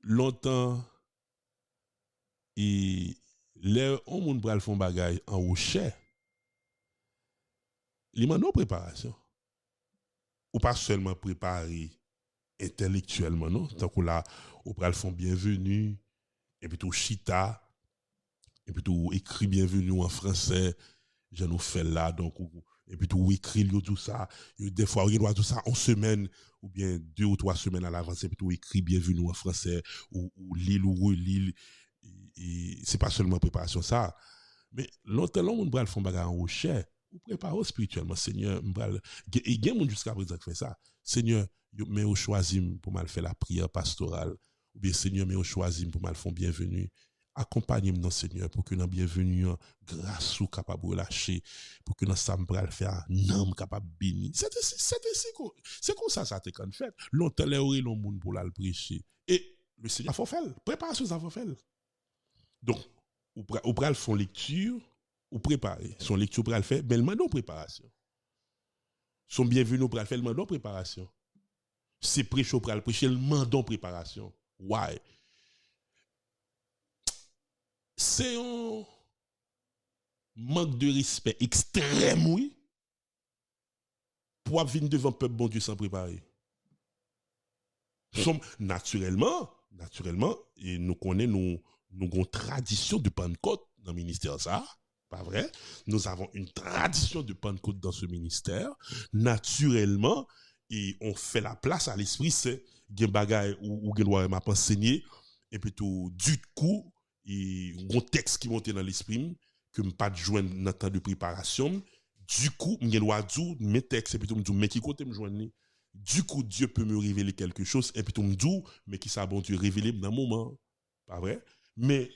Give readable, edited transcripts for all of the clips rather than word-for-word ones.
longtemps et les on moun pral font bagay en rocher. Li man non préparation. Ou pas seulement préparer intellectuellement non, tant que là ou pral font bienvenue et puis tout chita et puis tout écrit bienvenue en français, je nous fais là donc et puis tout écrit tout ça, des fois il doit tout ça en semaine ou bien 2 ou 3 semaines à l'avance et puis tout écrit bienvenue en français ou lire ou relire et c'est pas seulement préparation ça mais longtemps on pral font bagarre en rocher ou préparer spirituellement Seigneur m'bral et gen moun jusqu'à présent qui fait ça Seigneur mais au choisi pour mal faire la prière pastorale ou bien Seigneur mais au choisi pour mal faire bienvenue accompagnez-moi Seigneur pour que dans bienvenue grâce ou capable de lâcher pour que dans ça m'bral faire nom capable béni c'est comme ça ça t'est quand fait longtemps les oreilles l'on moun pour la prêcher et le Seigneur faut faire préparation ça faut faire donc ou pral font lecture ou préparer son lecture pral faire mais le mandon préparation son bienvenue pral faire le mandon préparation c'est prêcher pral prêcher le mandon préparation why c'est un manque de respect extrême oui pour venir devant peuple bon Dieu sans préparer naturellement et nous connaissons nous avons une tradition de Pentecôte dans le ministère ça pas vrai nous avons une tradition de Pentecôte dans ce ministère naturellement et on fait la place à l'esprit c'est gen bagay ou gen doit m'a enseigné et puis tout du coup et un texte qui monte dans l'esprit que me pas joindre dans temps de préparation du coup m'gen doit dire mes textes et puis tout me dire mais qui côté me joindre du coup Dieu peut me révéler quelque chose et puis tout me dire mais qui ça bon Dieu révéler dans moment pas vrai mais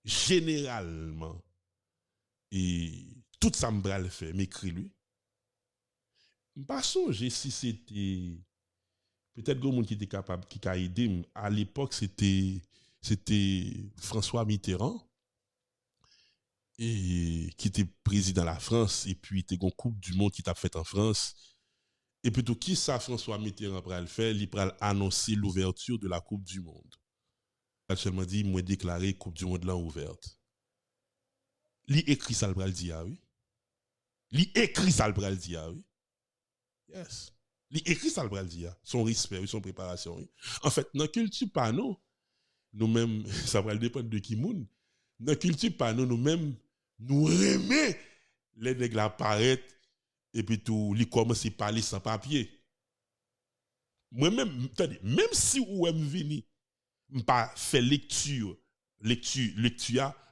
généralement et tout ça me fait m'écrit lui pas songer si c'était peut-être que monde qui était capable qui a aidé à l'époque c'était François Mitterrand et qui était président de la France et puis il y a une coupe du monde qui t'a fait en France et plutôt qui ça François Mitterrand pral faire il pral annoncer l'ouverture de la coupe du monde actuellement dit moi déclaré coupe du monde là ouverte li écrit ça le pral dit ah oui li écrit ça le pral dit ah oui yes li écrit ça le pral dit ah son respect son préparation oui. En fait dans culture pas nous mêmes ça va dépendre de qui moun dans culture pas nous mêmes nous remet les nèg la paraître et puis tout li commence à parler sans papier moi même attendez même si ou aime venir pas fait lecture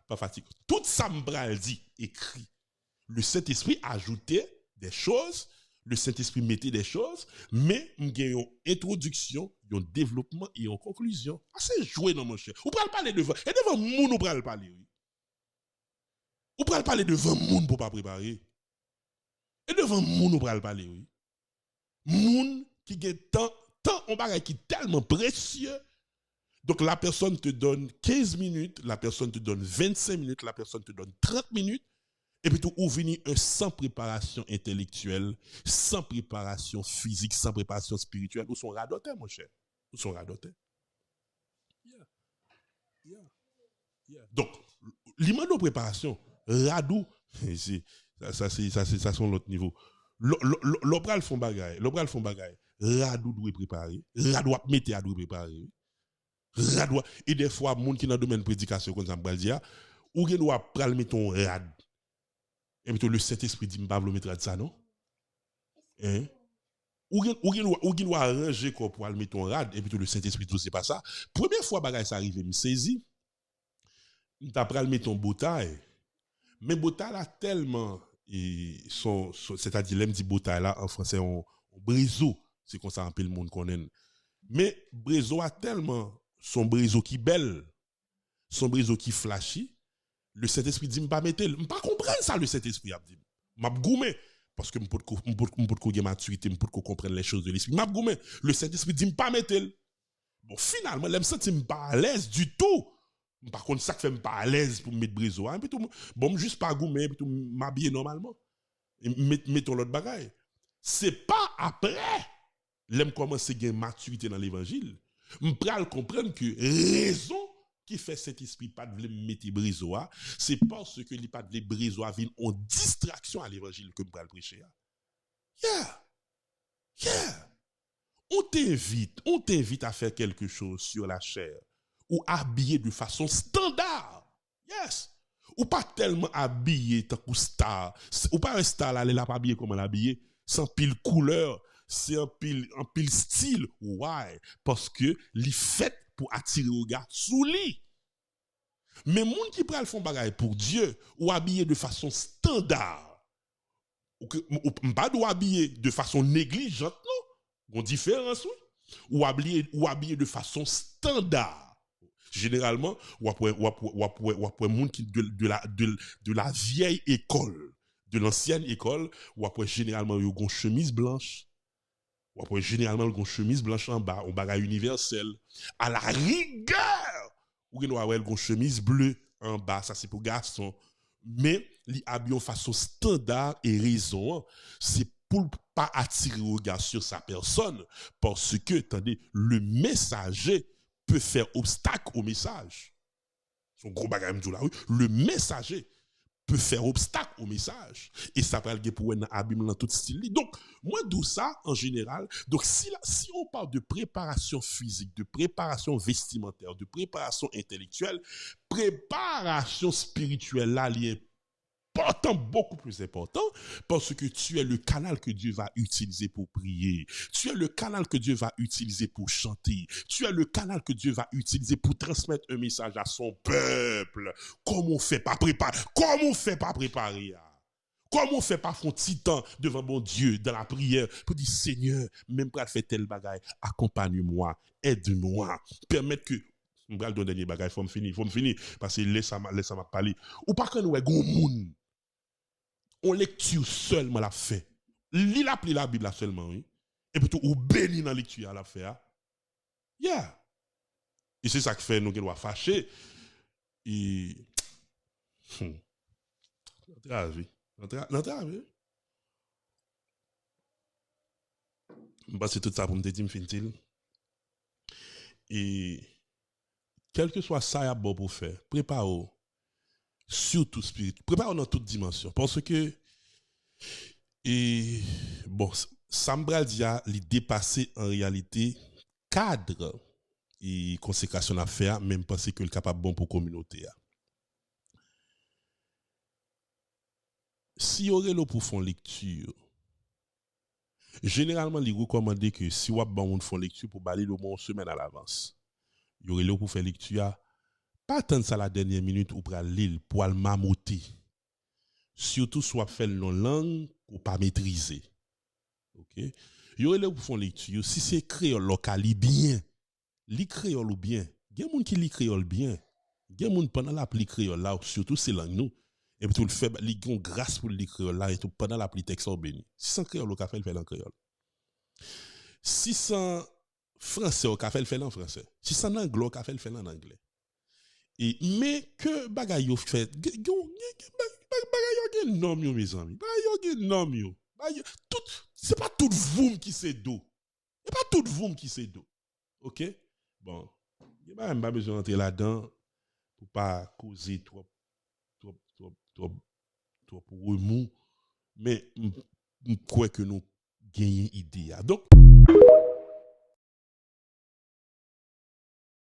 pas fatigue tout ça m'bral dit écrit le Saint-Esprit ajoutait des choses le Saint-Esprit mettait des choses mais m'gagne une introduction un développement et une conclusion assez joué dans mon cher ou pral parler devant et devant moun ou pral parler oui ou pral parler devant moun pour pas préparer et devant moun ou pral parler oui moun qui gagne tant on bagay qui tellement précieux. Donc la personne te donne 15 minutes, la personne te donne 25 minutes, la personne te donne 30 minutes, et puis tout venir sans préparation intellectuelle, sans préparation physique, sans préparation spirituelle, ou sont radotés, mon cher. Ou sont radotés. Donc, l'image de préparation, radou, ça sont l'autre niveau. L'opral font bagaille, radou doit préparer, radou mettre à doit préparer. Radou et des fois monde qui dans domaine prédication comme ça me dire ou gen doit pral mettre ton rad et puis le Saint-Esprit dit m'pa vle mettre ça non hein ou gen doit arranger quoi pour mettre ton rad et puis le Saint-Esprit dit c'est pas ça première fois bagay ça arrive me saisi m'ta pral mettre ton botaille mais botaille là tellement et c'est-à-dire l'aime dit botaille là en français on briseau c'est comme ça un peu le monde connaît mais briseau a tellement son briseau qui belle, son briseau qui flashy, le Saint-Esprit dit m'pas mettre, m'pas comprendre ça le Saint-Esprit a dit. M'a goumé parce que m'pot maturité, m'pot comprendre les choses de l'esprit. M'a goumé, le Saint-Esprit dit m'pas mettre. Bon finalement, l'aime senti m'pas à l'aise du tout. Par contre ça fait m'pas à l'aise pour mettre briseau, hein, tout bon juste pas goumé puis tout m'habiller normalement. Et mettons l'autre bagaille. C'est pas après l'aime commencer à gagner maturité dans l'évangile, m'pral comprendre que raison qui fait cet esprit pas de mettre brisoa, c'est parce que il pas de brisoa vient en distraction à l'évangile que m'pral prêcher. Yeah. Yeah. On t'invite à faire quelque chose sur la chair ou habillé de façon standard. Yes. Ou pas tellement habillé tant que star. Ou pas un star là, il a pas habillé comme elle habillé, sans pile couleur, c'est un pile style. Why? Parce que li fait pour attirer au gars sous lui. Mais moun qui pral font bagaille pour Dieu ou habillé de façon standard. Ou pas doit habiller de façon négligente non. Une différence oui. Ou habillé de façon standard. Généralement, ou après moun qui de la vieille école, de l'ancienne école, ou après généralement yo gon chemise blanche. Ou après généralement gon chemise blanche en bas, on bagage universel. À la rigueur, ou gen avoir gon chemise bleue en bas, ça c'est pour garçon. Mais li habillé en façon standard et raison, c'est pour pas attirer au regard sur sa personne parce que attendez, le messager peut faire obstacle au message. Son gros bagage là, oui, le messager peut faire obstacle au message et ça peut aller pour un abîme dans tout style. Donc moi d'où ça en général. Donc si on parle de préparation physique, de préparation vestimentaire, de préparation intellectuelle, préparation spirituelle là liée important, beaucoup plus important, parce que tu es le canal que Dieu va utiliser pour prier. Tu es le canal que Dieu va utiliser pour chanter. Tu es le canal que Dieu va utiliser pour transmettre un message à son peuple. Comment on fait pas préparer? Comment on fait pas préparer? Comment on fait pas font petit temps devant mon Dieu dans la prière pour dire Seigneur, même pour faire tel bagaille, accompagne-moi, aide-moi, permettre que je vais donner dernier bagage, faut me finir parce que laisse m'a parler. Ou pas que nous gon moun on lecture seulement la fait. Lis la Bible seulement, oui. Et puis ou béni dans la lecture à la fait. Yeah. Et c'est ça qui fait nous doit fâcher. Et notre avis. C'est tout ça pour me dire fintil. Et quel que soit ça y a bon pour faire, prépare-vous surtout spirit, prépare dans toute dimension parce que et bon Sambral dia li dépasser en réalité cadre et consécration à faire même penser que le capable bon pour communauté. Si y aurait le pour faire lecture généralement il recommande que si vous bon font lecture pour baler le moins une semaine à l'avance. Il y aurait le pour faire lecture pas attendre ça la dernière minute ou pour lire pour le mamouter. Surtout soit faire une langue ou pas maîtriser. OK? Il y aurait le pour faire lecture si c'est créole local bien, li créole ou bien. Il y a des gens qui li créole bien. Il y a des gens pendant l'appli créole là surtout c'est langue nous. Et puis tout le fait li gon grâce pour li créole là et tout pendant l'appli texte béni. Si c'est créole au café le fait en créole. Si c'est français au café le fait en français. Si c'est en anglais au café le fait en anglais. Et mais que bagay yo fait bagay yo gen nom yo mes amis. Bagay yo gen nom yo. Tout c'est pas tout voum qui c'est d'eau. C'est pas tout voum qui c'est d'eau. OK? Bon, il n'y a pas besoin d'entrer là-dedans pour pas causer trop remous, mais je crois que nous gagnons idée. Donc